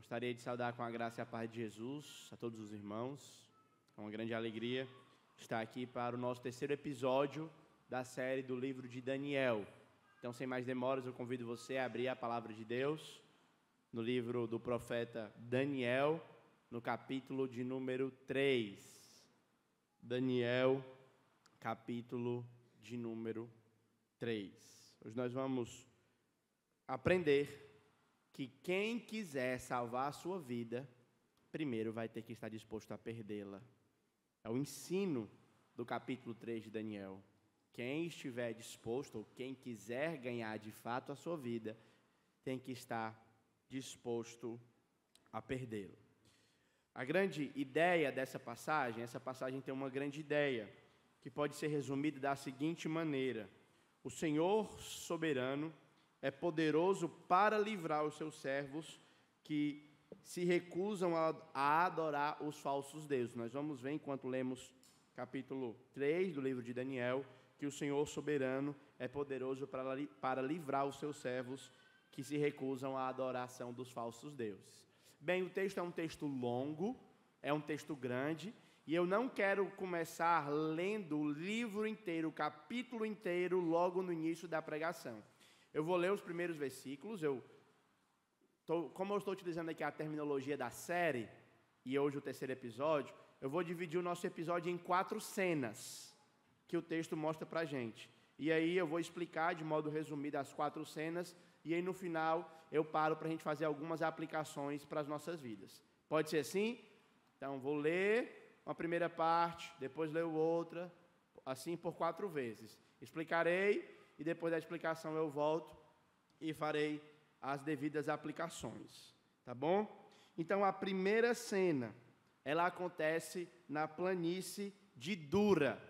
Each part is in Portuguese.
Gostaria de saudar com a graça e a paz de Jesus a todos os irmãos. É uma grande alegria estar aqui para o nosso terceiro episódio da série do livro de Daniel. Então, sem mais demoras, eu convido você a abrir a palavra de Deus no livro do profeta Daniel, no capítulo de número 3. Daniel, capítulo de número 3. Hoje nós vamos aprender que quem quiser salvar a sua vida, primeiro vai ter que estar disposto a perdê-la. É o ensino do capítulo 3 de Daniel. Quem estiver disposto, ou quem quiser ganhar de fato a sua vida, tem que estar disposto a perdê-la. A grande ideia dessa passagem, essa passagem tem uma grande ideia, que pode ser resumida da seguinte maneira: o Senhor soberano é poderoso para livrar os seus servos que se recusam a adorar os falsos deuses. Nós vamos ver, enquanto lemos capítulo 3 do livro de Daniel, que o Senhor soberano é poderoso para livrar os seus servos que se recusam à adoração dos falsos deuses. Bem, o texto é um texto longo, é um texto grande, e eu não quero começar lendo o livro inteiro, o capítulo inteiro, logo no início da pregação. Eu vou ler os primeiros versículos. Como eu estou utilizando aqui a terminologia da série, e hoje o terceiro episódio, eu vou dividir o nosso episódio em 4 cenas que o texto mostra para a gente. E aí eu vou explicar de modo resumido as 4 cenas, e aí no final eu paro para a gente fazer algumas aplicações para as nossas vidas. Pode ser assim? Então vou ler uma primeira parte, depois ler outra, assim por 4 vezes. Explicarei, e depois da explicação eu volto e farei as devidas aplicações, tá bom? Então a primeira cena, ela acontece na planície de Dura,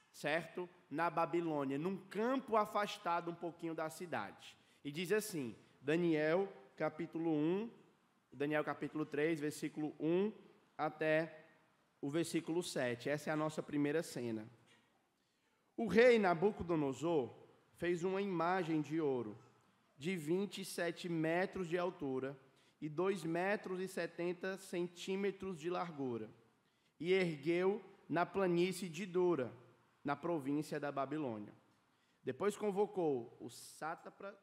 certo? Na Babilônia, num campo afastado um pouquinho da cidade. E diz assim, Daniel capítulo 3, versículo 1 até o versículo 7. Essa é a nossa primeira cena. O rei Nabucodonosor fez uma imagem de ouro de 27 metros de altura e 2,70 metros de largura, e ergueu na planície de Dura, na província da Babilônia. Depois convocou os sátrapas,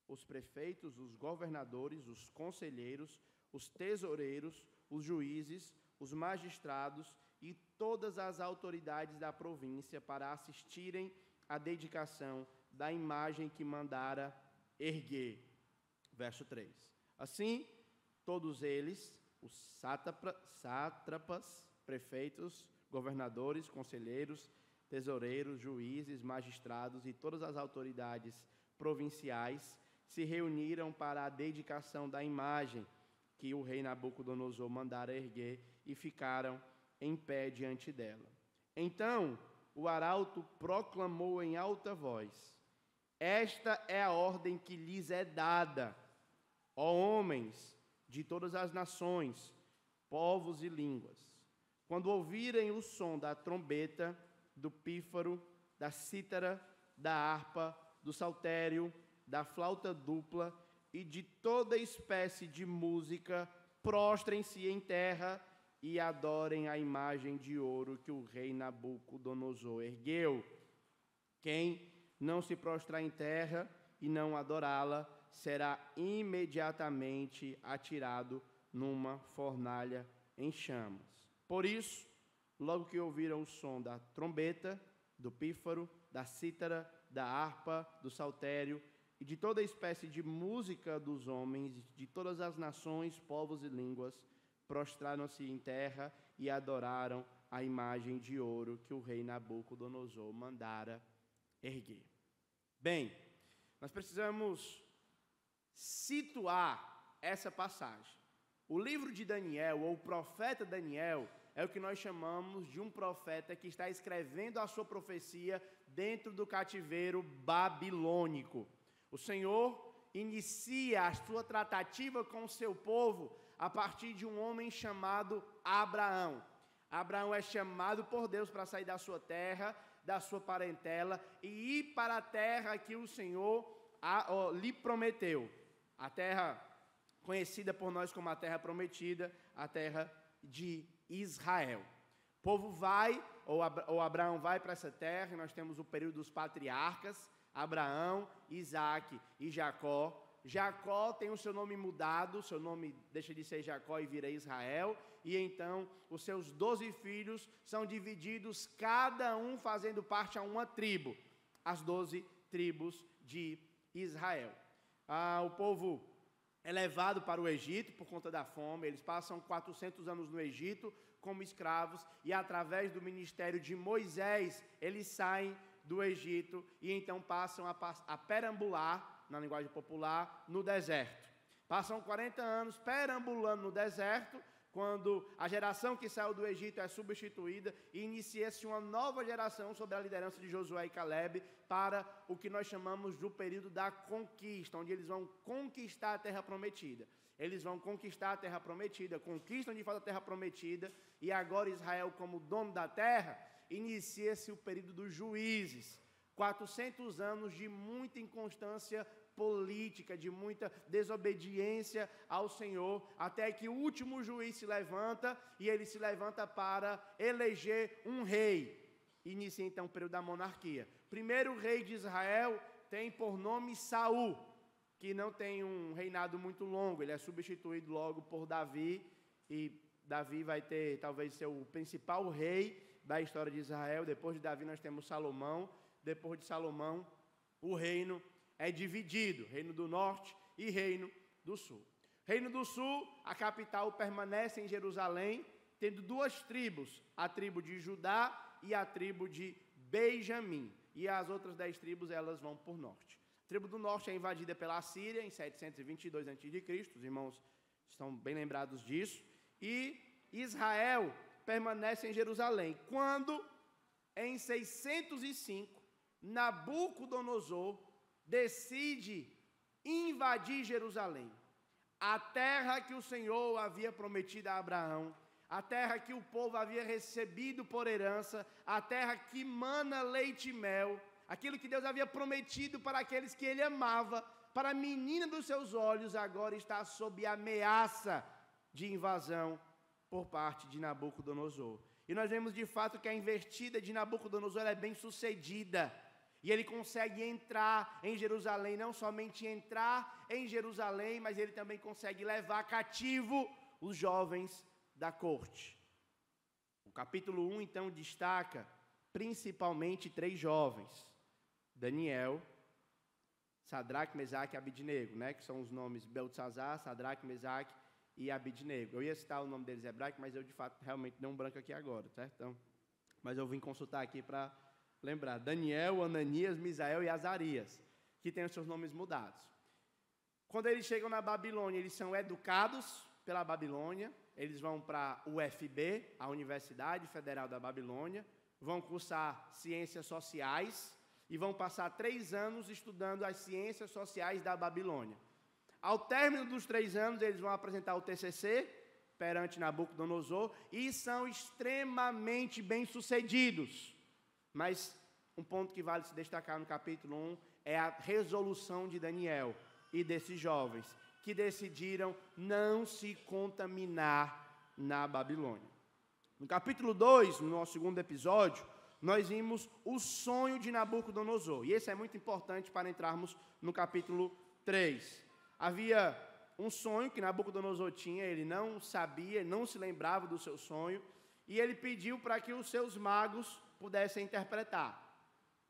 os prefeitos, os governadores, os conselheiros, os tesoureiros, os juízes, os magistrados e todas as autoridades da província para assistirem à dedicação da imagem que mandara erguer. Verso 3. Assim, todos eles, os sátrapas, prefeitos, governadores, conselheiros, tesoureiros, juízes, magistrados e todas as autoridades provinciais se reuniram para a dedicação da imagem que o rei Nabucodonosor mandara erguer e ficaram em pé diante dela. Então o arauto proclamou em alta voz: esta é a ordem que lhes é dada, ó homens de todas as nações, povos e línguas. Quando ouvirem o som da trombeta, do pífaro, da cítara, da harpa, do saltério, da flauta dupla e de toda espécie de música, prostrem-se em terra e adorem a imagem de ouro que o rei Nabucodonosor ergueu. Quem não se prostrar em terra e não adorá-la, será imediatamente atirado numa fornalha em chamas. Por isso, logo que ouviram o som da trombeta, do pífaro, da cítara, da harpa, do saltério e de toda espécie de música dos homens, de todas as nações, povos e línguas, prostraram-se em terra e adoraram a imagem de ouro que o rei Nabucodonosor mandara erguer. Bem, nós precisamos situar essa passagem. O livro de Daniel, ou o profeta Daniel, é o que nós chamamos de um profeta que está escrevendo a sua profecia dentro do cativeiro babilônico. O Senhor inicia a sua tratativa com o seu povo a partir de um homem chamado Abraão. Abraão é chamado por Deus para sair da sua terra, da sua parentela e ir para a terra que o Senhor lhe prometeu. A terra conhecida por nós como a terra prometida, a terra de Israel. O povo vai, ou Abraão vai para essa terra, e nós temos o período dos patriarcas, Abraão, Isaac e Jacó. Jacó tem o seu nome mudado, seu nome deixa de ser Jacó e vira Israel, e então os seus 12 filhos são divididos, cada um fazendo parte a uma tribo, as 12 tribos de Israel. O povo é levado para o Egito por conta da fome, eles passam 400 anos no Egito como escravos, e através do ministério de Moisés, eles saem do Egito e então passam a perambular, na linguagem popular, no deserto. Passam 40 anos perambulando no deserto, quando a geração que saiu do Egito é substituída e inicia-se uma nova geração sob a liderança de Josué e Calebe para o que nós chamamos do período da conquista, onde eles vão conquistar a terra prometida. Eles vão conquistar a terra prometida, conquistam de fato a terra prometida, e agora Israel, como dono da terra, inicia-se o período dos juízes. 400 anos de muita inconstância política, de muita desobediência ao Senhor, até que o último juiz se levanta, e ele se levanta para eleger um rei. Inicia então o período da monarquia. Primeiro rei de Israel tem por nome Saul, que não tem um reinado muito longo, ele é substituído logo por Davi, e Davi vai ter, talvez, ser o principal rei da história de Israel. Depois de Davi nós temos Salomão. Depois de Salomão, o reino é dividido, reino do norte e reino do sul. Reino do sul, a capital permanece em Jerusalém, tendo duas tribos, a tribo de Judá e a tribo de Benjamim. E as outras 10 tribos, elas vão por norte. A tribo do norte é invadida pela Síria em 722 a.C., os irmãos estão bem lembrados disso. E Israel permanece em Jerusalém, quando, em 605, Nabucodonosor decide invadir Jerusalém, a terra que o Senhor havia prometido a Abraão, a terra que o povo havia recebido por herança, a terra que mana leite e mel, aquilo que Deus havia prometido para aqueles que Ele amava, para a menina dos seus olhos, agora está sob ameaça de invasão por parte de Nabucodonosor. E nós vemos de fato que a investida de Nabucodonosor é bem sucedida. E ele consegue entrar em Jerusalém, não somente entrar em Jerusalém, mas ele também consegue levar cativo os jovens da corte. O capítulo 1, então, destaca principalmente 3 jovens: Daniel, Sadraque, Mesaque e Abidnego, que são os nomes Beltesazar, Sadraque, Mesaque e Abidnego. Eu ia citar o nome deles hebraico, mas eu, de fato, realmente dei um branco aqui agora, certo? Então, mas eu vim consultar aqui para lembrar. Daniel, Ananias, Misael e Azarias, que têm os seus nomes mudados. Quando eles chegam na Babilônia, eles são educados pela Babilônia, eles vão para a UFB, a Universidade Federal da Babilônia, vão cursar ciências sociais e vão passar 3 anos estudando as ciências sociais da Babilônia. Ao término dos 3 anos, eles vão apresentar o TCC perante Nabucodonosor e são extremamente bem-sucedidos. Mas um ponto que vale se destacar no capítulo 1 é a resolução de Daniel e desses jovens, que decidiram não se contaminar na Babilônia. No capítulo 2, no nosso segundo episódio, nós vimos o sonho de Nabucodonosor. E esse é muito importante para entrarmos no capítulo 3. Havia um sonho que Nabucodonosor tinha, ele não sabia, não se lembrava do seu sonho, e ele pediu para que os seus magos pudessem interpretar.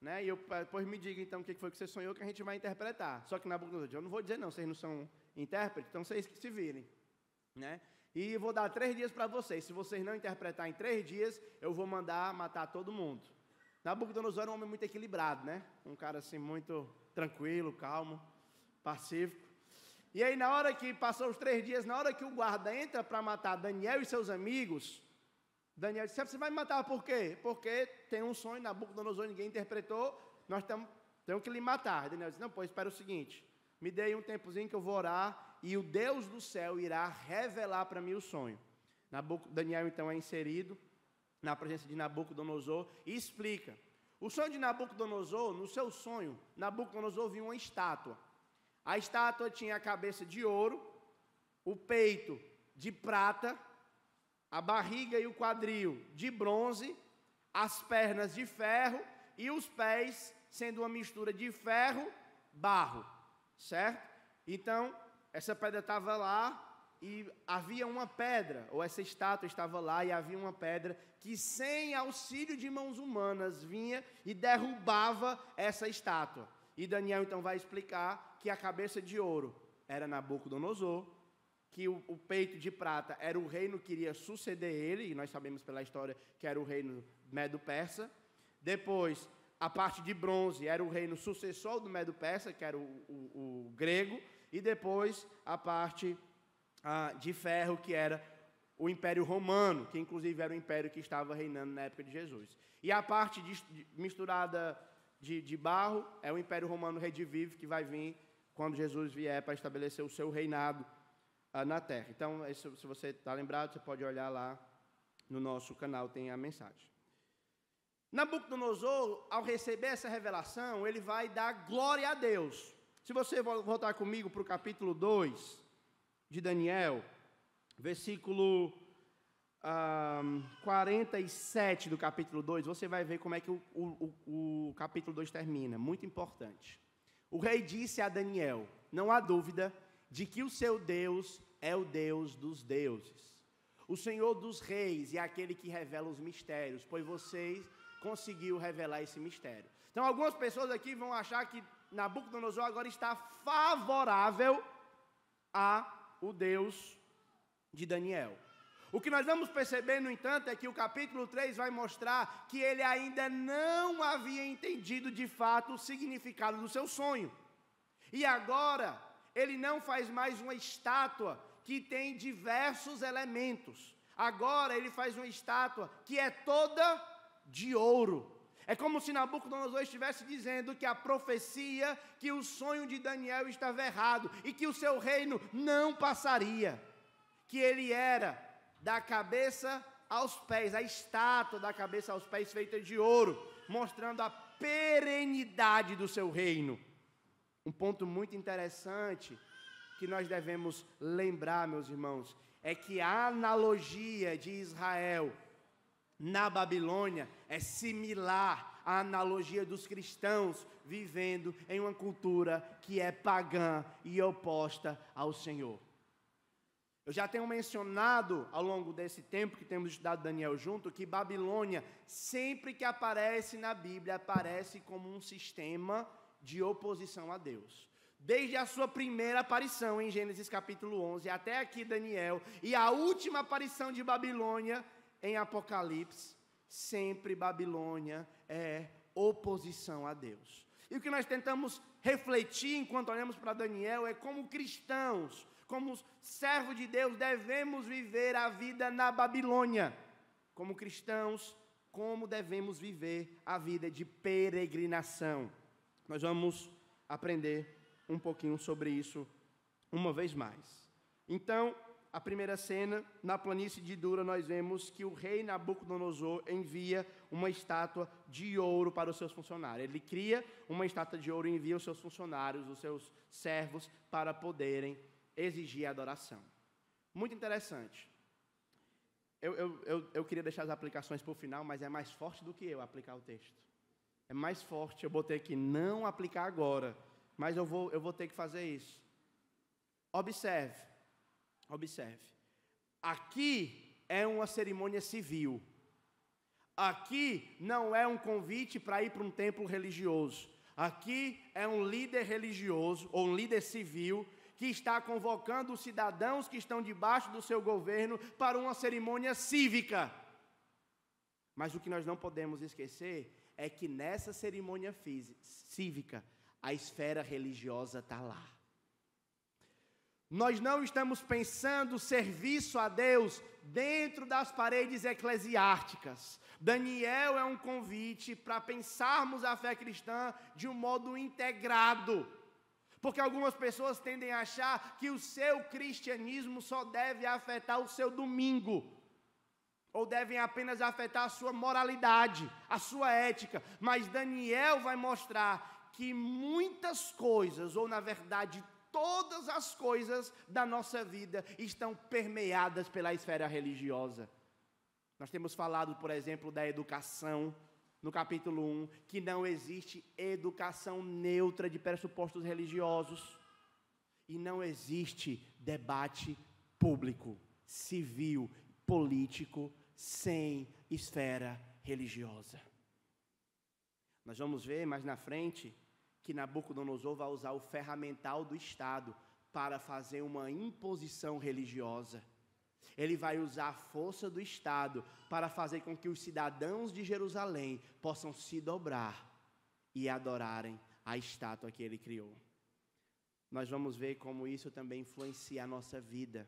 E eu, depois me diga então o que foi que você sonhou, que a gente vai interpretar. Só que Nabucodonosor disse: eu não vou dizer não, vocês não são intérpretes, então vocês que se virem. E eu vou dar 3 dias para vocês. Se vocês não interpretarem em 3 dias, eu vou mandar matar todo mundo. Nabucodonosor era um homem muito equilibrado, um cara assim muito tranquilo, calmo, pacífico. E aí, na hora que passou os 3 dias, na hora que o guarda entra para matar Daniel e seus amigos, Daniel disse: você vai me matar por quê? Porque tem um sonho, Nabucodonosor, ninguém interpretou, nós temos que lhe matar. Daniel disse: não, pois espera o seguinte, me dê um tempozinho que eu vou orar, e o Deus do céu irá revelar para mim o sonho. Daniel então é inserido na presença de Nabucodonosor e explica. O sonho de Nabucodonosor, no seu sonho, Nabucodonosor viu uma estátua. A estátua tinha a cabeça de ouro, o peito de prata, a barriga e o quadril de bronze, as pernas de ferro e os pés sendo uma mistura de ferro, barro, certo? Então, essa pedra estava lá e havia uma pedra, ou essa estátua estava lá e havia uma pedra que sem auxílio de mãos humanas vinha e derrubava essa estátua. E Daniel então vai explicar que a cabeça de ouro era Nabucodonosor, que o peito de prata era o reino que iria suceder ele, e nós sabemos pela história que era o reino Medo-Persa. Depois, a parte de bronze era o reino sucessor do Medo-Persa, que era o grego, e depois a parte de ferro, que era o Império Romano, que inclusive era o império que estava reinando na época de Jesus. E a parte misturada de barro é o Império Romano redivivo, que vai vir quando Jesus vier para estabelecer o seu reinado na terra. Então, se você está lembrado, você pode olhar lá no nosso canal, tem a mensagem. Nabucodonosor, ao receber essa revelação, ele vai dar glória a Deus. Se você voltar comigo para o capítulo 2 de Daniel, versículo 47 do capítulo 2, você vai ver como é que o capítulo 2 termina. Muito importante. O rei disse a Daniel: não há dúvida de que o seu Deus é o Deus dos deuses, o Senhor dos reis e aquele que revela os mistérios, pois vocês conseguiu revelar esse mistério. Então, algumas pessoas aqui vão achar que Nabucodonosor agora está favorável ao Deus de Daniel. O que nós vamos perceber, no entanto, é que o capítulo 3 vai mostrar que ele ainda não havia entendido de fato o significado do seu sonho. E agora, ele não faz mais uma estátua que tem diversos elementos. Agora, ele faz uma estátua que é toda de ouro. É como se Nabucodonosor estivesse dizendo que a profecia, que o sonho de Daniel estava errado e que o seu reino não passaria. Que ele era da cabeça aos pés, a estátua da cabeça aos pés feita de ouro, mostrando a perenidade do seu reino. Um ponto muito interessante que nós devemos lembrar, meus irmãos, é que a analogia de Israel na Babilônia é similar à analogia dos cristãos vivendo em uma cultura que é pagã e oposta ao Senhor. Eu já tenho mencionado ao longo desse tempo que temos estudado Daniel junto, que Babilônia, sempre que aparece na Bíblia, aparece como um sistema de oposição a Deus. Desde a sua primeira aparição em Gênesis capítulo 11 até aqui Daniel, e a última aparição de Babilônia em Apocalipse, sempre Babilônia é oposição a Deus. E o que nós tentamos refletir enquanto olhamos para Daniel é como cristãos, como servos de Deus, devemos viver a vida na Babilônia. Como cristãos, como devemos viver a vida de peregrinação. Nós vamos aprender um pouquinho sobre isso uma vez mais. Então, a primeira cena, na planície de Dura, nós vemos que o rei Nabucodonosor envia uma estátua de ouro para os seus funcionários. Ele cria uma estátua de ouro e envia os seus funcionários, os seus servos, para poderem exigir a adoração. Muito interessante. Eu queria deixar as aplicações para o final, mas é mais forte do que eu aplicar o texto. É mais forte, eu botei aqui não aplicar agora, mas eu vou ter que fazer isso. Observe. Aqui é uma cerimônia civil. Aqui não é um convite para ir para um templo religioso. Aqui é um líder religioso, ou um líder civil, que está convocando os cidadãos que estão debaixo do seu governo para uma cerimônia cívica. Mas o que nós não podemos esquecer é que nessa cerimônia cívica, a esfera religiosa está lá. Nós não estamos pensando serviço a Deus dentro das paredes eclesiásticas. Daniel é um convite para pensarmos a fé cristã de um modo integrado. Porque algumas pessoas tendem a achar que o seu cristianismo só deve afetar o seu domingo, ou devem apenas afetar a sua moralidade, a sua ética. Mas Daniel vai mostrar que muitas coisas, ou na verdade todas as coisas da nossa vida estão permeadas pela esfera religiosa. Nós temos falado, por exemplo, da educação, no capítulo 1, que não existe educação neutra de pressupostos religiosos. E não existe debate público, civil, político, sem esfera religiosa. Nós vamos ver mais na frente que Nabucodonosor vai usar o ferramental do Estado para fazer uma imposição religiosa. Ele vai usar a força do Estado para fazer com que os cidadãos de Jerusalém possam se dobrar e adorarem a estátua que ele criou. Nós vamos ver como isso também influencia a nossa vida.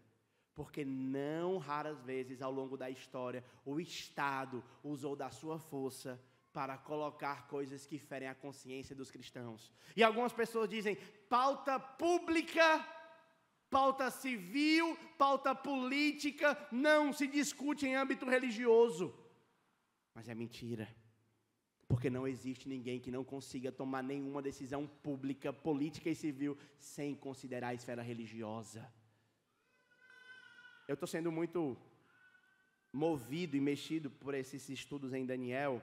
Porque não raras vezes ao longo da história, o Estado usou da sua força para colocar coisas que ferem a consciência dos cristãos. E algumas pessoas dizem, pauta pública, pauta civil, pauta política, não se discute em âmbito religioso. Mas é mentira. Porque não existe ninguém que não consiga tomar nenhuma decisão pública, política e civil sem considerar a esfera religiosa. Eu estou sendo muito movido e mexido por esses estudos em Daniel,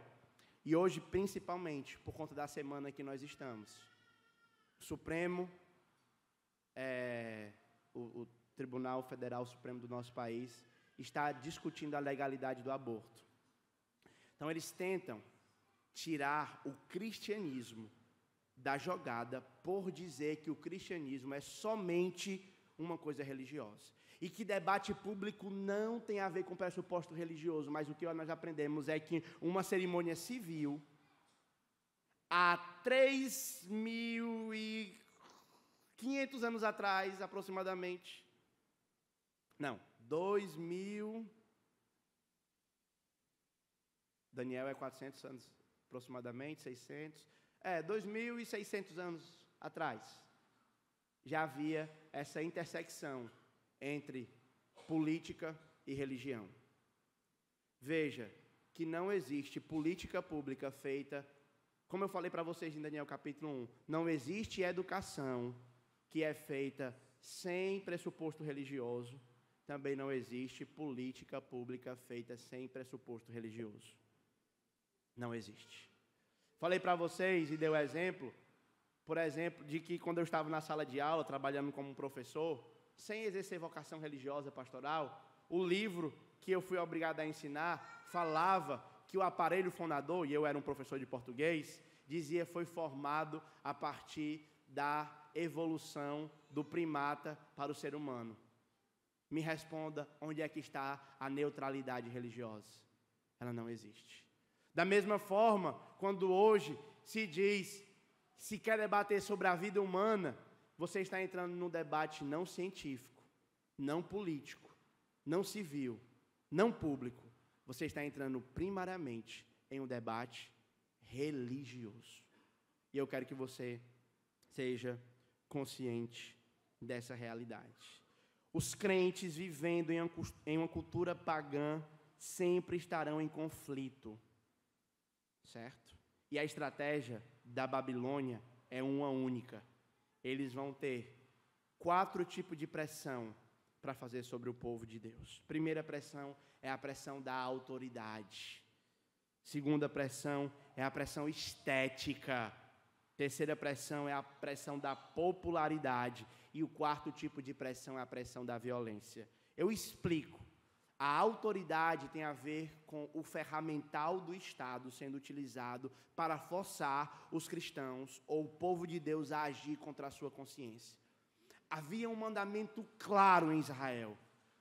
e hoje, principalmente, por conta da semana que nós estamos. O Supremo, o Tribunal Federal Supremo do nosso país, está discutindo a legalidade do aborto. Então, eles tentam tirar o cristianismo da jogada por dizer que o cristianismo é somente uma coisa religiosa. E que debate público não tem a ver com pressuposto religioso, mas o que nós aprendemos é que uma cerimônia civil, há 3.500 anos atrás, aproximadamente, não, 2.000, Daniel é 400 anos, aproximadamente, 600, 2.600 anos atrás, já havia essa intersecção entre política e religião. Veja que não existe política pública feita, como eu falei para vocês em Daniel capítulo 1, não existe educação que é feita sem pressuposto religioso, também não existe política pública feita sem pressuposto religioso. Não existe. Falei para vocês e dei o exemplo, por exemplo, de que quando eu estava na sala de aula, trabalhando como professor, sem exercer vocação religiosa pastoral, o livro que eu fui obrigado a ensinar falava que o aparelho fonador, e eu era um professor de português, dizia foi formado a partir da evolução do primata para o ser humano. Me responda, onde é que está a neutralidade religiosa? Ela não existe. Da mesma forma, quando hoje se quer debater sobre a vida humana, você está entrando num debate não científico, não político, não civil, não público. Você está entrando primariamente em um debate religioso. E eu quero que você seja consciente dessa realidade. Os crentes vivendo em uma cultura pagã sempre estarão em conflito, certo? E a estratégia da Babilônia é uma única. Eles vão ter 4 tipos de pressão para fazer sobre o povo de Deus. Primeira pressão é a pressão da autoridade. Segunda pressão é a pressão estética. Terceira pressão é a pressão da popularidade. E o 4º tipo de pressão é a pressão da violência. Eu explico. A autoridade tem a ver com o ferramental do Estado sendo utilizado para forçar os cristãos ou o povo de Deus a agir contra a sua consciência. Havia um mandamento claro em Israel: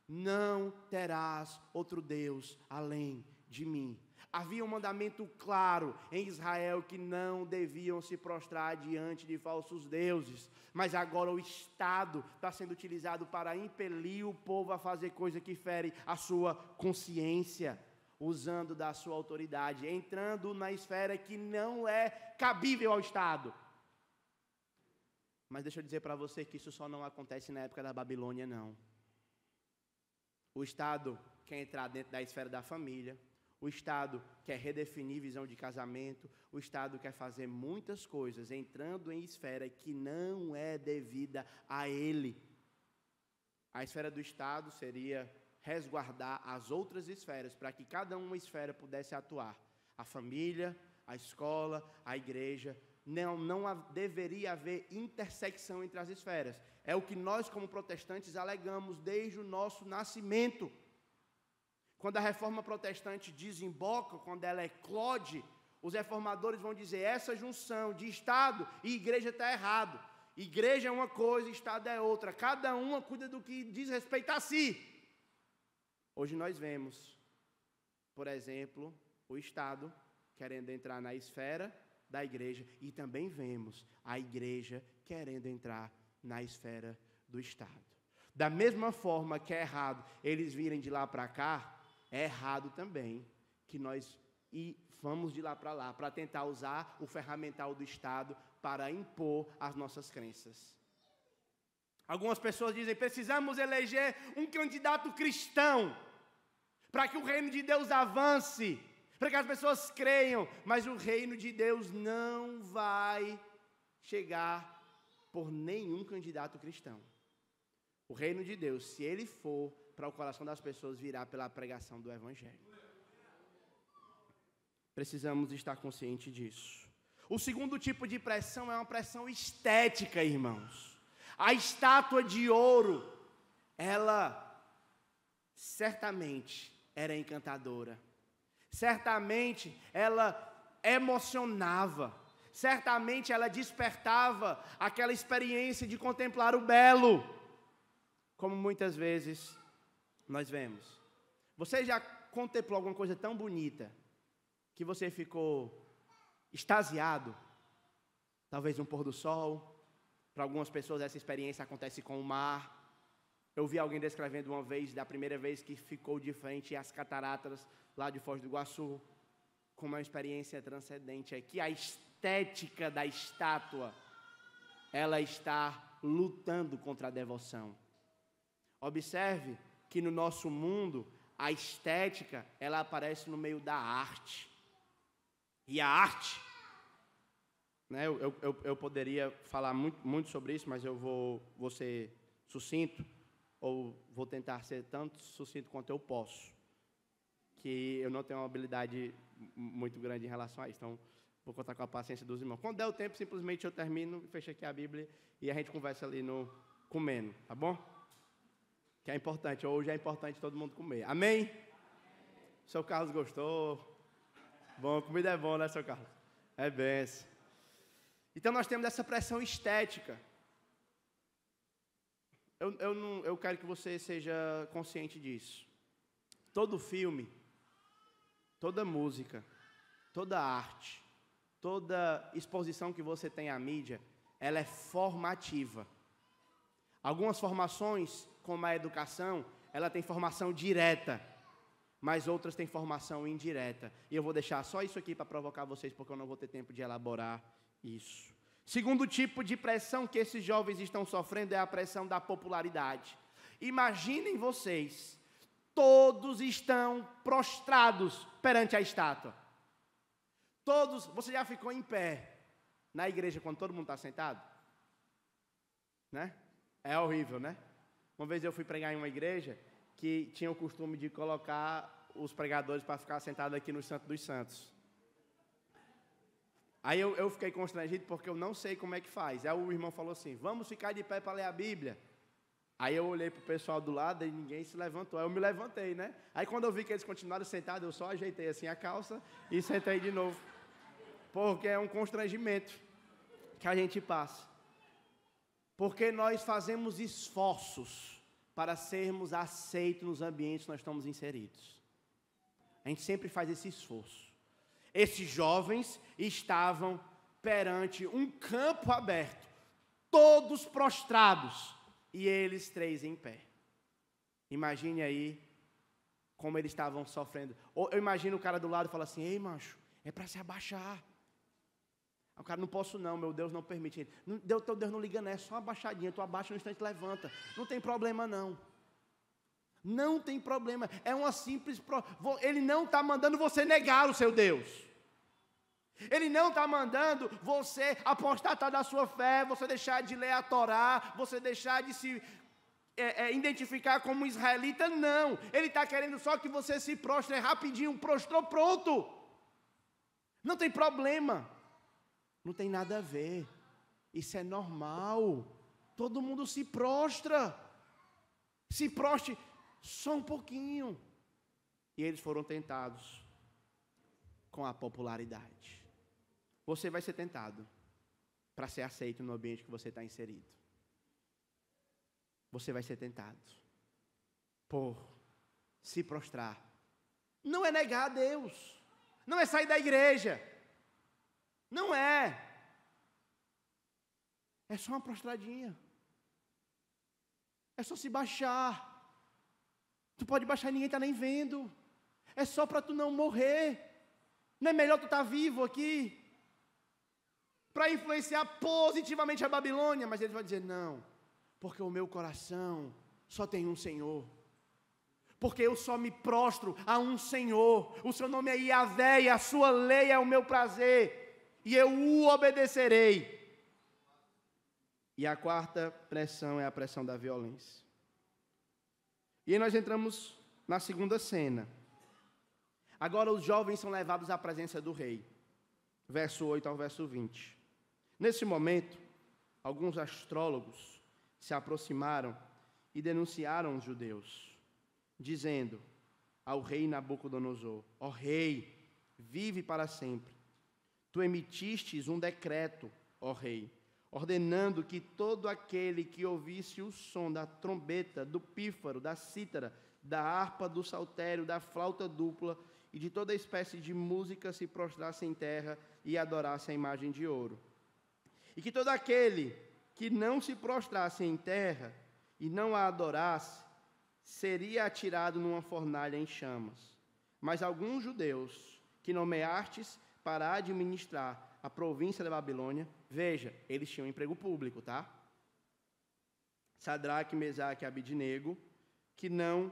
não terás outro Deus além de mim. Havia um mandamento claro em Israel que não deviam se prostrar diante de falsos deuses. Mas agora o Estado está sendo utilizado para impelir o povo a fazer coisa que fere a sua consciência, usando da sua autoridade, entrando na esfera que não é cabível ao Estado. Mas deixa eu dizer para você que isso só não acontece na época da Babilônia, não. O Estado quer entrar dentro da esfera da família, O Estado quer redefinir visão de casamento, o Estado quer fazer muitas coisas, entrando em esfera que não é devida a ele. A esfera do Estado seria resguardar as outras esferas, para que cada uma esfera pudesse atuar. A família, a escola, a igreja. Não deveria haver intersecção entre as esferas. É o que nós, como protestantes, alegamos desde o nosso nascimento. Quando a reforma protestante desemboca, quando ela eclode, os reformadores vão dizer, essa junção de Estado e igreja está errado. Igreja é uma coisa, Estado é outra. Cada uma cuida do que diz respeito a si. Hoje nós vemos, por exemplo, o Estado querendo entrar na esfera da igreja, e também vemos a igreja querendo entrar na esfera do Estado. Da mesma forma que é errado eles virem de lá para cá, é errado também que nós vamos de lá para tentar usar o ferramental do Estado para impor as nossas crenças. Algumas pessoas dizem, precisamos eleger um candidato cristão para que o reino de Deus avance, para que as pessoas creiam, mas o reino de Deus não vai chegar por nenhum candidato cristão. O reino de Deus, se ele for para o coração das pessoas, virá pela pregação do Evangelho. Precisamos estar conscientes disso. O segundo tipo de pressão é uma pressão estética, irmãos. A estátua de ouro, ela certamente era encantadora. Certamente ela emocionava. Certamente ela despertava aquela experiência de contemplar o belo. Como muitas vezes nós vemos. Você já contemplou alguma coisa tão bonita que você ficou extasiado? Talvez um pôr do sol. Para algumas pessoas essa experiência acontece com o mar. Eu vi alguém descrevendo uma vez, da primeira vez que ficou de frente às cataratas lá de Foz do Iguaçu, como uma experiência transcendente. É que a estética da estátua, ela está lutando contra a devoção. Observe que no nosso mundo, a estética, ela aparece no meio da arte. E a arte, né, eu poderia falar muito sobre isso, mas eu vou ser sucinto, ou vou tentar ser tanto sucinto quanto eu posso, que eu não tenho uma habilidade muito grande em relação a isso, então vou contar com a paciência dos irmãos. Quando der o tempo, simplesmente eu termino, fecho aqui a Bíblia e a gente conversa ali comendo, tá bom? Que é importante, hoje é importante todo mundo comer. Amém? O seu Carlos gostou? Bom, comida é bom, né, seu Carlos? É benção. Então nós temos essa pressão estética. Eu quero que você seja consciente disso. Todo filme, toda música, toda arte, toda exposição que você tem à mídia, ela é formativa. Algumas formações, como a educação, ela tem formação direta, mas outras têm formação indireta. E eu vou deixar só isso aqui para provocar vocês, porque eu não vou ter tempo de elaborar isso. Segundo tipo de pressão que esses jovens estão sofrendo é a pressão da popularidade. Imaginem vocês, todos estão prostrados perante a estátua. Todos, você já ficou em pé na igreja quando todo mundo está sentado? Né? É horrível, né? Uma vez eu fui pregar em uma igreja que tinha o costume de colocar os pregadores para ficar sentados aqui no Santo dos Santos. Aí eu fiquei constrangido porque eu não sei como é que faz. Aí o irmão falou assim, vamos ficar de pé para ler a Bíblia. Aí eu olhei para o pessoal do lado e ninguém se levantou. Aí eu me levantei, né? Aí quando eu vi que eles continuaram sentados, eu só ajeitei assim a calça e sentei de novo. Porque é um constrangimento que a gente passa. Porque nós fazemos esforços para sermos aceitos nos ambientes que nós estamos inseridos. A gente sempre faz esse esforço. Esses jovens estavam perante um campo aberto, todos prostrados, e eles três em pé. Imagine aí como eles estavam sofrendo. Ou eu imagino o cara do lado e fala assim, ei, macho, é para se abaixar. O cara, não posso não, meu Deus não permite. Teu Deus não liga, não, é só uma abaixadinha, tu abaixa no instante e levanta. Não tem problema não. Não tem problema, é uma simples... Ele não está mandando você negar o seu Deus. Ele não está mandando você apostatar da sua fé, você deixar de ler a Torá, você deixar de se identificar como israelita, não. Ele está querendo só que você se prostre rapidinho, prostrou, pronto. Não tem problema, não tem nada a ver, isso é normal. Todo mundo se prostra, se prostre só um pouquinho. E eles foram tentados com a popularidade. Você vai ser tentado para ser aceito no ambiente que você está inserido. Você vai ser tentado por se prostrar. Não é negar a Deus, não é sair da igreja, não é. É só uma prostradinha. É só se baixar. Tu pode baixar e ninguém está nem vendo. É só para tu não morrer. Não é melhor tu estar vivo aqui? Para influenciar positivamente a Babilônia. Mas ele vai dizer, não. Porque o meu coração só tem um Senhor. Porque eu só me prostro a um Senhor. O seu nome é Yahvé e a sua lei é o meu prazer. E eu o obedecerei. E a quarta pressão é a pressão da violência. E aí nós entramos na segunda cena. Agora os jovens são levados à presença do rei. Verso 8 ao verso 20. Nesse momento, alguns astrólogos se aproximaram e denunciaram os judeus, dizendo ao rei Nabucodonosor: ó rei, vive para sempre. Tu emitistes um decreto, ó rei, ordenando que todo aquele que ouvisse o som da trombeta, do pífaro, da cítara, da harpa, do saltério, da flauta dupla e de toda espécie de música se prostrasse em terra e adorasse a imagem de ouro. E que todo aquele que não se prostrasse em terra e não a adorasse, seria atirado numa fornalha em chamas. Mas alguns judeus que nomeastes para administrar a província da Babilônia, veja, eles tinham emprego público, tá? Sadraque, Mesaque e Abidnego, que não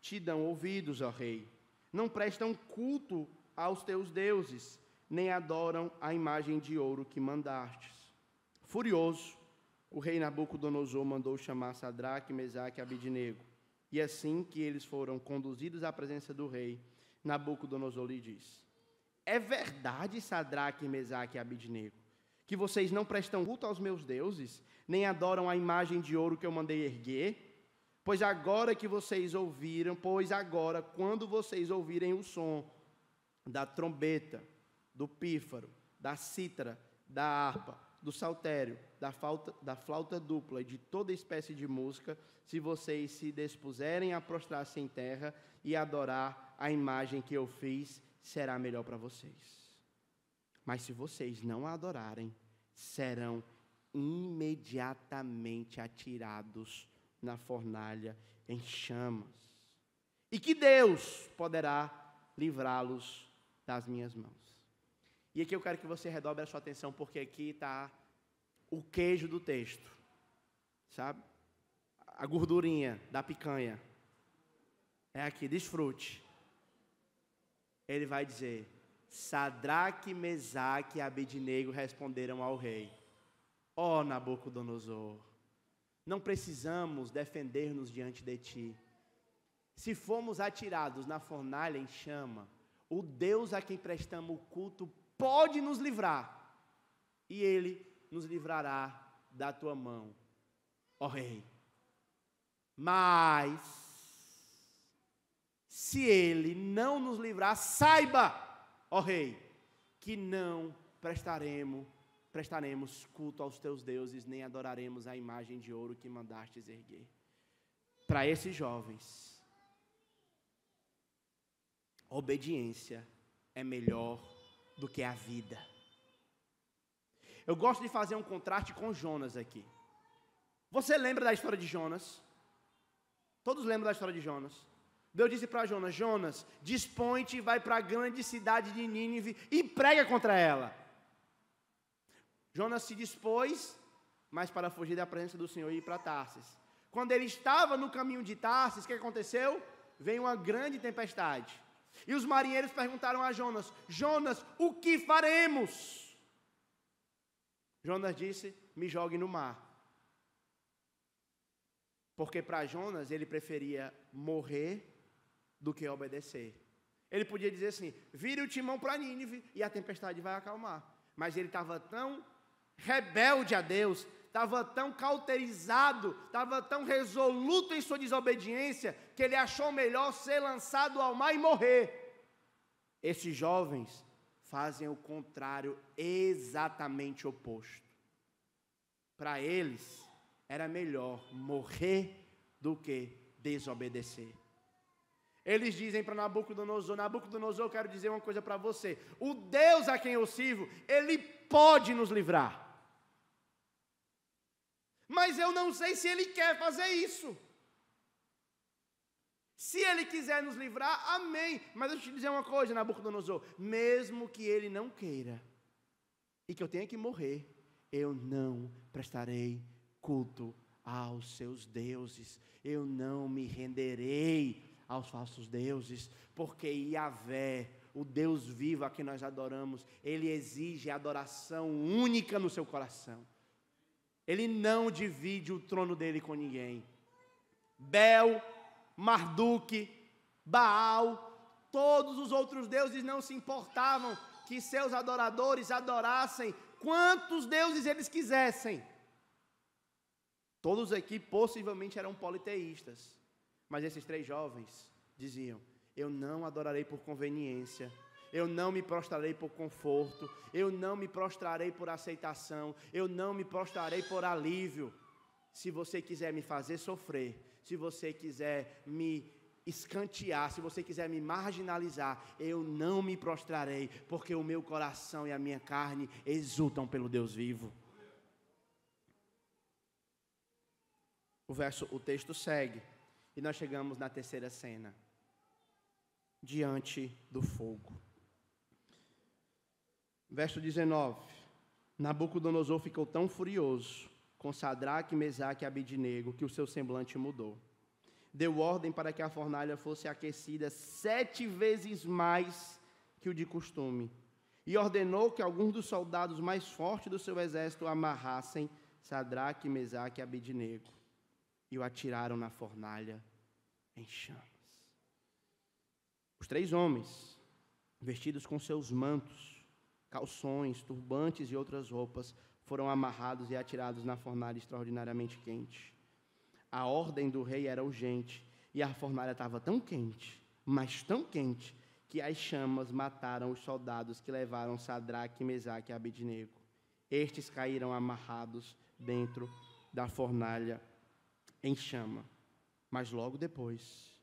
te dão ouvidos, ó rei, não prestam culto aos teus deuses, nem adoram a imagem de ouro que mandastes. Furioso, o rei Nabucodonosor mandou chamar Sadraque, Mesaque e Abidnego, e assim que eles foram conduzidos à presença do rei, Nabucodonosor lhe disse: é verdade, Sadraque, Mesaque e Abidnego, que vocês não prestam culto aos meus deuses, nem adoram a imagem de ouro que eu mandei erguer? Pois agora, quando vocês ouvirem o som da trombeta, do pífaro, da cítara, da harpa, do saltério, da flauta dupla e de toda espécie de música, se vocês se dispuserem a prostrar-se em terra e adorar a imagem que eu fiz, será melhor para vocês. Mas se vocês não a adorarem, serão imediatamente atirados na fornalha em chamas. E que Deus poderá livrá-los das minhas mãos. E aqui eu quero que você redobre a sua atenção, porque aqui está o queijo do texto. Sabe? A gordurinha da picanha. É aqui, desfrute. Ele vai dizer: Sadraque, Mesaque e Abidnego responderam ao rei: ó Nabucodonosor, não precisamos defender-nos diante de ti. Se formos atirados na fornalha em chama, o Deus a quem prestamos o culto pode nos livrar, e Ele nos livrará da tua mão, ó rei. Mas, se Ele não nos livrar, saiba, ó rei, que não prestaremos culto aos teus deuses, nem adoraremos a imagem de ouro que mandastes erguer. Para esses jovens, obediência é melhor do que a vida. Eu gosto de fazer um contraste com Jonas aqui. Você lembra da história de Jonas? Todos lembram da história de Jonas? Deus disse para Jonas: Jonas, dispõe-te e vai para a grande cidade de Nínive e prega contra ela. Jonas se dispôs, mas para fugir da presença do Senhor e ir para Tarsis. quando ele estava no caminho de Tarsis, o que aconteceu? Veio uma grande tempestade. E os marinheiros perguntaram a Jonas: Jonas, o que faremos? Jonas disse: me jogue no mar. Porque para Jonas ele preferia morrer do que obedecer. Ele podia dizer assim: vire o timão para Nínive e a tempestade vai acalmar. Mas ele estava tão rebelde a Deus, estava tão cauterizado, estava tão resoluto em sua desobediência, que ele achou melhor ser lançado ao mar e morrer. Esses jovens fazem o contrário, exatamente oposto. Para eles, era melhor morrer do que desobedecer. Eles dizem para Nabucodonosor: Nabucodonosor, eu quero dizer uma coisa para você. O Deus a quem eu sirvo, Ele pode nos livrar. Mas eu não sei se Ele quer fazer isso. Se Ele quiser nos livrar, amém. Mas deixa eu te dizer uma coisa, Nabucodonosor. Mesmo que Ele não queira, e que eu tenha que morrer, eu não prestarei culto aos seus deuses. Eu não me renderei aos falsos deuses, porque Yahvé, o Deus vivo a quem nós adoramos, Ele exige adoração única no seu coração. Ele não divide o trono dele com ninguém. Bel, Marduk, Baal, todos os outros deuses não se importavam que seus adoradores adorassem quantos deuses eles quisessem. Todos aqui possivelmente eram politeístas, mas esses três jovens diziam: eu não adorarei por conveniência, eu não me prostrarei por conforto, eu não me prostrarei por aceitação, eu não me prostrarei por alívio. Se você quiser me fazer sofrer, se você quiser me escantear, se você quiser me marginalizar, eu não me prostrarei, porque o meu coração e a minha carne exultam pelo Deus vivo. O texto segue, e nós chegamos na terceira cena, diante do fogo. Verso 19, Nabucodonosor ficou tão furioso com Sadraque, Mesaque e Abidnego, que o seu semblante mudou. Deu ordem para que a fornalha fosse aquecida 7 vezes mais que o de costume, e ordenou que alguns dos soldados mais fortes do seu exército amarrassem Sadraque, Mesaque e Abidnego, e o atiraram na fornalha em chamas. Os 3 homens, vestidos com seus mantos, calções, turbantes e outras roupas, foram amarrados e atirados na fornalha extraordinariamente quente. A ordem do rei era urgente, e a fornalha estava tão quente, mas tão quente, que as chamas mataram os soldados que levaram Sadraque, Mesaque e Abidnego. Estes caíram amarrados dentro da fornalha em chama. Mas logo depois,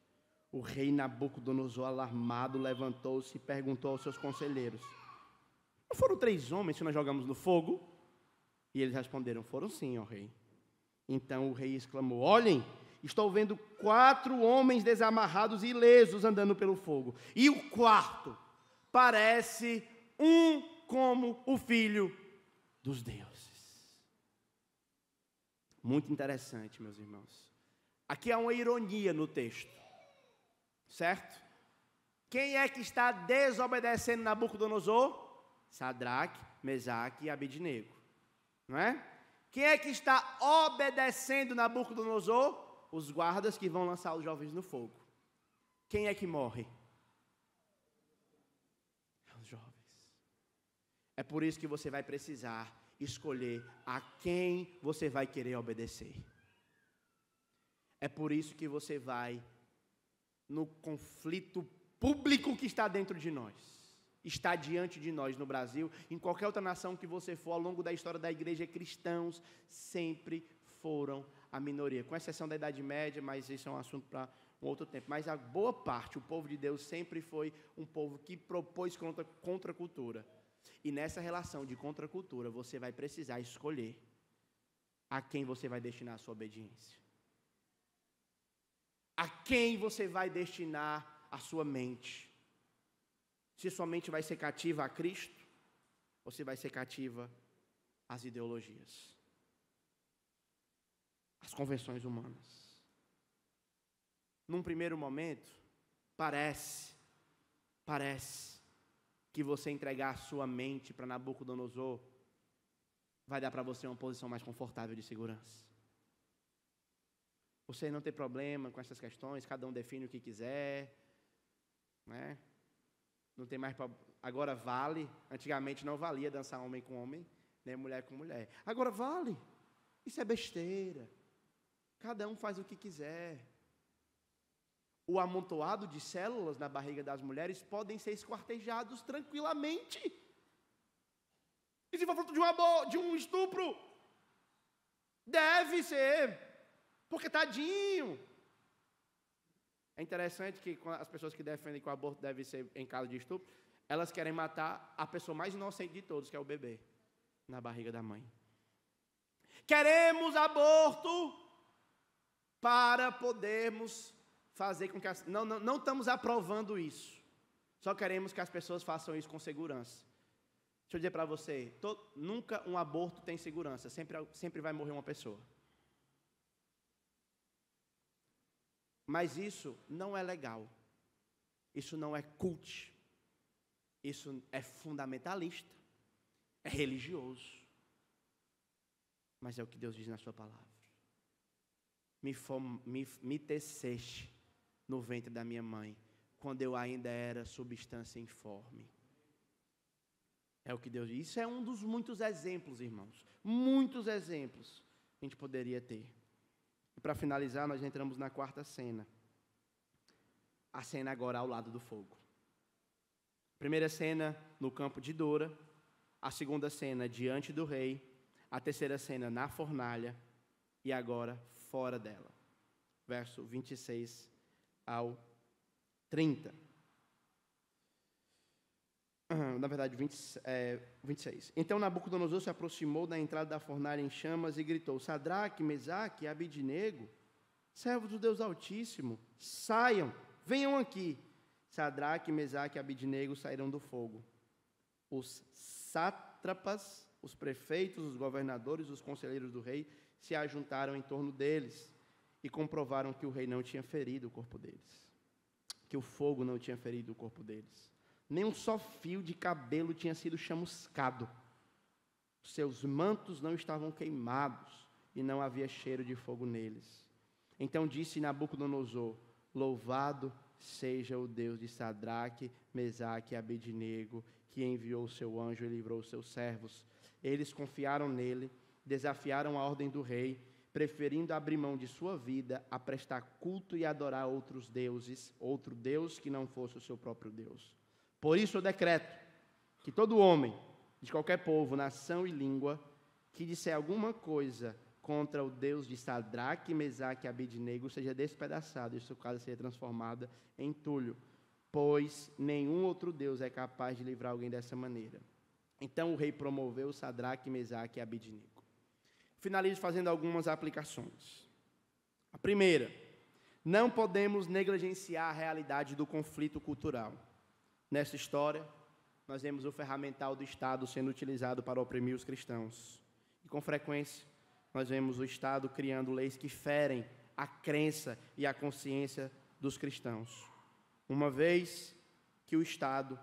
o rei Nabucodonosor, alarmado, levantou-se e perguntou aos seus conselheiros: não foram 3 homens que nós jogamos no fogo? E eles responderam: foram sim, ó rei. Então o rei exclamou: olhem, estou vendo 4 homens desamarrados e ilesos andando pelo fogo, e o 4º parece um como o filho dos deuses. Muito interessante, meus irmãos. Aqui há uma ironia no texto, certo? Quem é que está desobedecendo Nabucodonosor? Sadraque, Mesaque e Abidnego, não é? Quem é que está obedecendo Nabucodonosor? Os guardas que vão lançar os jovens no fogo. Quem é que morre? Os jovens. É por isso que você vai precisar escolher a quem você vai querer obedecer. É por isso que você vai no conflito público que está dentro de nós, está diante de nós no Brasil, em qualquer outra nação que você for, ao longo da história da igreja, cristãos sempre foram a minoria, com exceção da Idade Média, mas isso é um assunto para um outro tempo. Mas a boa parte, o povo de Deus sempre foi um povo que propôs contra a cultura. E nessa relação de contracultura, você vai precisar escolher a quem você vai destinar a sua obediência. A quem você vai destinar a sua mente. Se sua mente vai ser cativa a Cristo, ou se vai ser cativa às ideologias. as convenções humanas. Num primeiro momento, parece que você entregar a sua mente para Nabucodonosor vai dar para você uma posição mais confortável de segurança. Você não tem problema com essas questões, cada um define o que quiser, né? Não tem mais agora vale, antigamente não valia dançar homem com homem, nem mulher com mulher. Agora vale. Isso é besteira. Cada um faz o que quiser. O amontoado de células na barriga das mulheres podem ser esquartejados tranquilamente. E se for fruto de um estupro, deve ser, porque tadinho. É interessante que as pessoas que defendem que o aborto deve ser em caso de estupro, elas querem matar a pessoa mais inocente de todos, que é o bebê, na barriga da mãe. Queremos aborto para podermos fazer com que não estamos aprovando isso. Só queremos que as pessoas façam isso com segurança. Deixa eu dizer para você, nunca um aborto tem segurança, sempre vai morrer uma pessoa. Mas isso não é legal. Isso não é cult. Isso é fundamentalista. É religioso. Mas é o que Deus diz na sua palavra. Me teceste no ventre da minha mãe, quando eu ainda era substância informe. É o que Deus diz. Isso é um dos muitos exemplos, irmãos. Muitos exemplos que a gente poderia ter. E para finalizar, nós entramos na quarta cena. A cena agora ao lado do fogo. Primeira cena no campo de Dora. A segunda cena diante do rei. A terceira cena na fornalha. E agora fora dela. Verso 26 ao 30. Na verdade, 26. Então Nabucodonosor se aproximou da entrada da fornalha em chamas e gritou: Sadraque, Mesaque e Abidnego, servos do Deus Altíssimo, saiam, venham aqui. Sadraque, Mesaque e Abidnego saíram do fogo. Os sátrapas, os prefeitos, os governadores, os conselheiros do rei se ajuntaram em torno deles e comprovaram que o rei não tinha ferido o corpo deles, que o fogo não tinha ferido o corpo deles. Nem um só fio de cabelo tinha sido chamuscado. Seus mantos não estavam queimados e não havia cheiro de fogo neles. Então disse Nabucodonosor: Louvado seja o Deus de Sadraque, Mesaque e Abidnego, que enviou o seu anjo e livrou os seus servos. Eles confiaram nele, desafiaram a ordem do rei, preferindo abrir mão de sua vida a prestar culto e adorar outros deuses, outro Deus que não fosse o seu próprio Deus. Por isso eu decreto que todo homem, de qualquer povo, nação e língua, que disser alguma coisa contra o Deus de Sadraque, Mesaque e Abidnego, seja despedaçado e sua casa seja transformada em entulho, pois nenhum outro Deus é capaz de livrar alguém dessa maneira. Então o rei promoveu Sadraque, Mesaque e Abidnego. Finalizo fazendo algumas aplicações. A primeira, não podemos negligenciar a realidade do conflito cultural. Nessa história, nós vemos o ferramental do Estado sendo utilizado para oprimir os cristãos. E, com frequência, nós vemos o Estado criando leis que ferem a crença e a consciência dos cristãos, uma vez que o Estado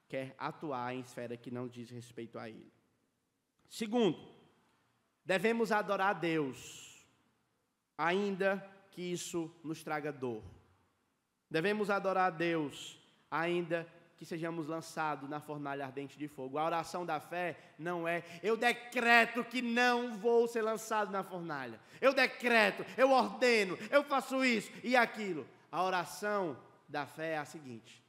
quer atuar em esfera que não diz respeito a ele. Segundo, devemos adorar a Deus, ainda que isso nos traga dor. Devemos adorar a Deus, ainda que sejamos lançados na fornalha ardente de fogo. A oração da fé não é: eu decreto que não vou ser lançado na fornalha. Eu decreto, eu ordeno, eu faço isso e aquilo. A oração da fé é a seguinte: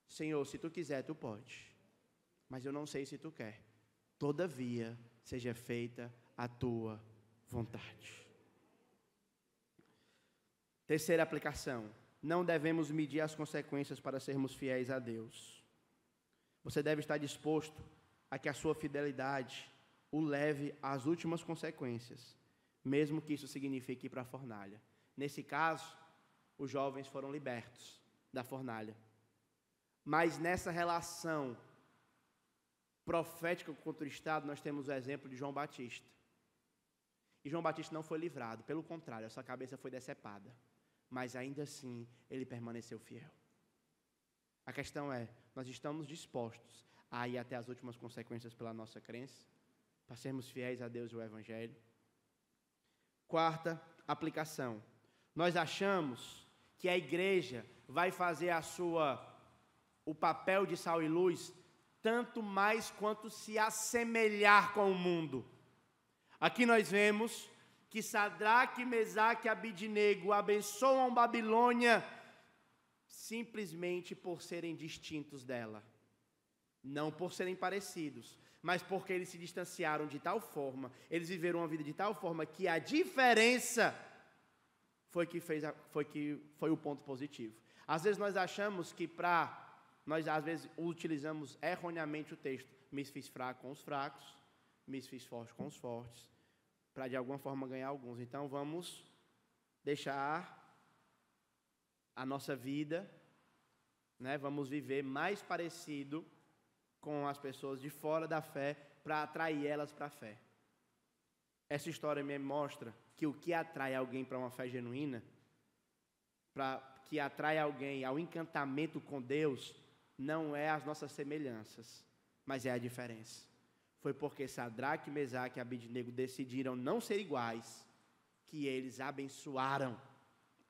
Senhor, se tu quiser, tu pode, mas eu não sei se tu quer. Todavia, seja feita a tua vontade. Terceira aplicação: não devemos medir as consequências para sermos fiéis a Deus. Você deve estar disposto a que a sua fidelidade o leve às últimas consequências, mesmo que isso signifique ir para a fornalha. Nesse caso, os jovens foram libertos da fornalha. Mas nessa relação profética contra o Estado, nós temos o exemplo de João Batista. E João Batista não foi livrado, pelo contrário, a sua cabeça foi decepada. Mas ainda assim, ele permaneceu fiel. A questão é, nós estamos dispostos a ir até as últimas consequências pela nossa crença, para sermos fiéis a Deus e ao Evangelho? Quarta aplicação. Nós achamos que a igreja vai fazer o papel de sal e luz tanto mais quanto se assemelhar com o mundo. Aqui nós vemos que Sadraque, Mesaque e Abidnego abençoam Babilônia simplesmente por serem distintos dela. Não por serem parecidos, mas porque eles se distanciaram de tal forma, eles viveram uma vida de tal forma que a diferença foi o ponto positivo. Às vezes nós achamos que nós às vezes utilizamos erroneamente o texto, me fiz fraco com os fracos, me fiz forte com os fortes, para de alguma forma ganhar alguns. Então vamos deixar a nossa vida, vamos viver mais parecido com as pessoas de fora da fé, para atrair elas para a fé. Essa história me mostra que o que atrai alguém para uma fé genuína, que atrai alguém ao encantamento com Deus, não é as nossas semelhanças, mas é a diferença. Foi porque Sadraque, Mesaque e Abidnego decidiram não ser iguais, que eles abençoaram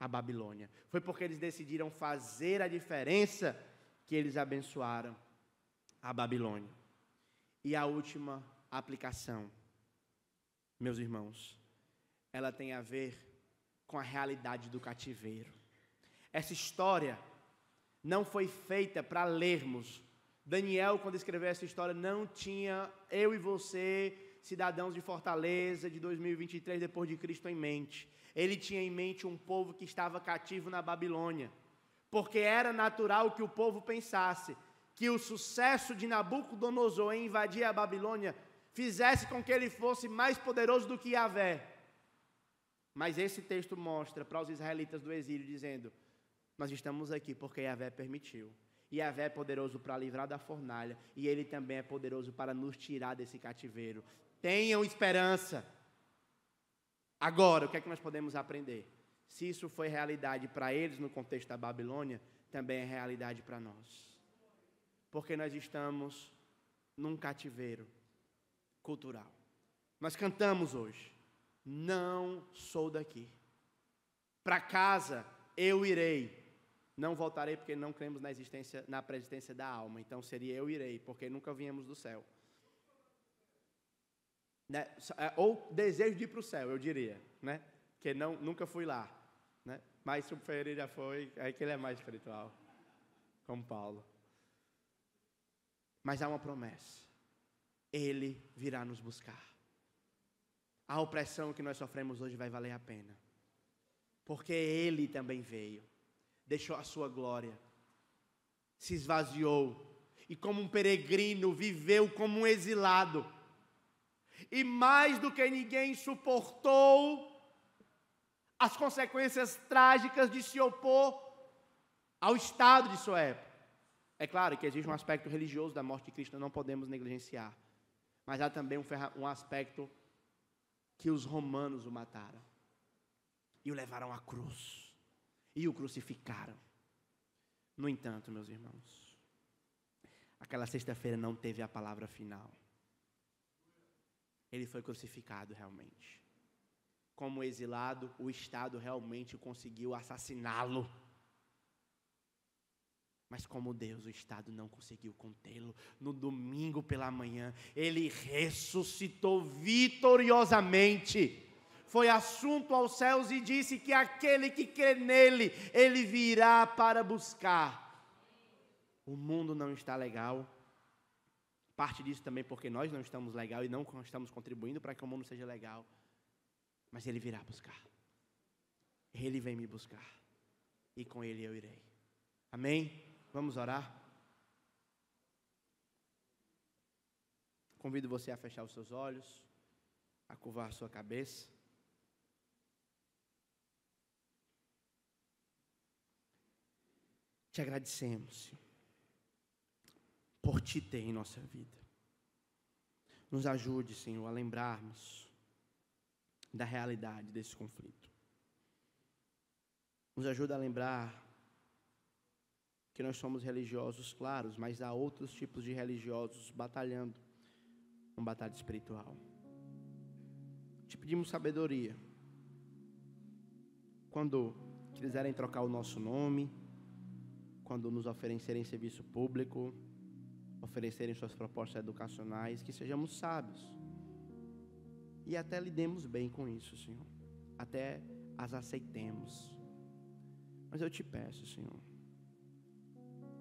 a Babilônia. Foi porque eles decidiram fazer a diferença, que eles abençoaram a Babilônia. E a última aplicação, meus irmãos, ela tem a ver com a realidade do cativeiro. Essa história não foi feita para lermos. Daniel, quando escreveu essa história, não tinha eu e você, cidadãos de Fortaleza, de 2023, depois de Cristo, em mente. Ele tinha em mente um povo que estava cativo na Babilônia, porque era natural que o povo pensasse que o sucesso de Nabucodonosor em invadir a Babilônia fizesse com que ele fosse mais poderoso do que Yahvé. Mas esse texto mostra para os israelitas do exílio, dizendo: nós estamos aqui porque Yahvé permitiu. E Yahvé é poderoso para livrar da fornalha, e Ele também é poderoso para nos tirar desse cativeiro. Tenham esperança. Agora, o que é que nós podemos aprender? Se isso foi realidade para eles no contexto da Babilônia, também é realidade para nós. Porque nós estamos num cativeiro cultural. Nós cantamos hoje: não sou daqui. Para casa eu irei. Não voltarei porque não cremos na preexistência da alma. Então seria eu irei, porque nunca viemos do céu. Ou desejo de ir para o céu, eu diria, porque nunca fui lá, mas se o Ferreira já foi, aí que ele é mais espiritual, como Paulo. Mas há uma promessa: Ele virá nos buscar. A opressão que nós sofremos hoje vai valer a pena, porque Ele também veio, deixou a sua glória, se esvaziou, e como um peregrino viveu como um exilado, e mais do que ninguém suportou as consequências trágicas de se opor ao estado de sua época. É claro que existe um aspecto religioso da morte de Cristo, não podemos negligenciar, mas há também um aspecto que os romanos o mataram, e o levaram à cruz, e o crucificaram. No entanto, meus irmãos, aquela sexta-feira não teve a palavra final. Ele foi crucificado realmente. Como exilado, o Estado realmente conseguiu assassiná-lo. Mas como Deus, o Estado não conseguiu contê-lo. No domingo pela manhã, ele ressuscitou vitoriosamente. Foi assunto aos céus e disse que aquele que crê nele, ele virá para buscar. O mundo não está legal. Parte disso também porque nós não estamos legal e não estamos contribuindo para que o mundo seja legal. Mas ele virá buscar. Ele vem me buscar. E com ele eu irei. Amém? Vamos orar? Convido você a fechar os seus olhos, a curvar a sua cabeça. Te agradecemos, Senhor, por Te ter em nossa vida. Nos ajude, Senhor, a lembrarmos da realidade desse conflito. Nos ajuda a lembrar que nós somos religiosos, claros, mas há outros tipos de religiosos batalhando uma batalha espiritual. Te pedimos sabedoria. Quando quiserem trocar o nosso nome, quando nos oferecerem serviço público, oferecerem suas propostas educacionais, que sejamos sábios. E até lidemos bem com isso, Senhor. Até as aceitemos. Mas eu te peço, Senhor,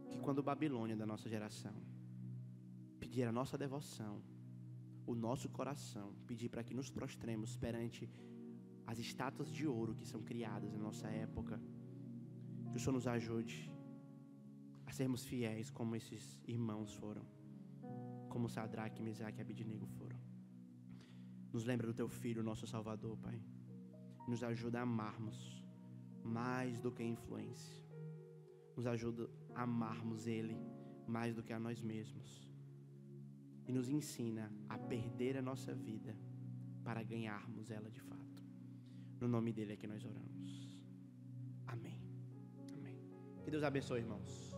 que quando a Babilônia da nossa geração pedir a nossa devoção, o nosso coração, pedir para que nos prostremos perante as estátuas de ouro que são criadas na nossa época, que o Senhor nos ajude a sermos fiéis como esses irmãos foram, como Sadraque, Mesaque e Abednego foram. Nos lembra do Teu Filho, nosso Salvador, Pai. Nos ajuda a amarmos mais do que a influência. Nos ajuda a amarmos Ele mais do que a nós mesmos. E nos ensina a perder a nossa vida para ganharmos ela de fato. No nome dEle é que nós oramos. Amém. Amém. Que Deus abençoe, irmãos.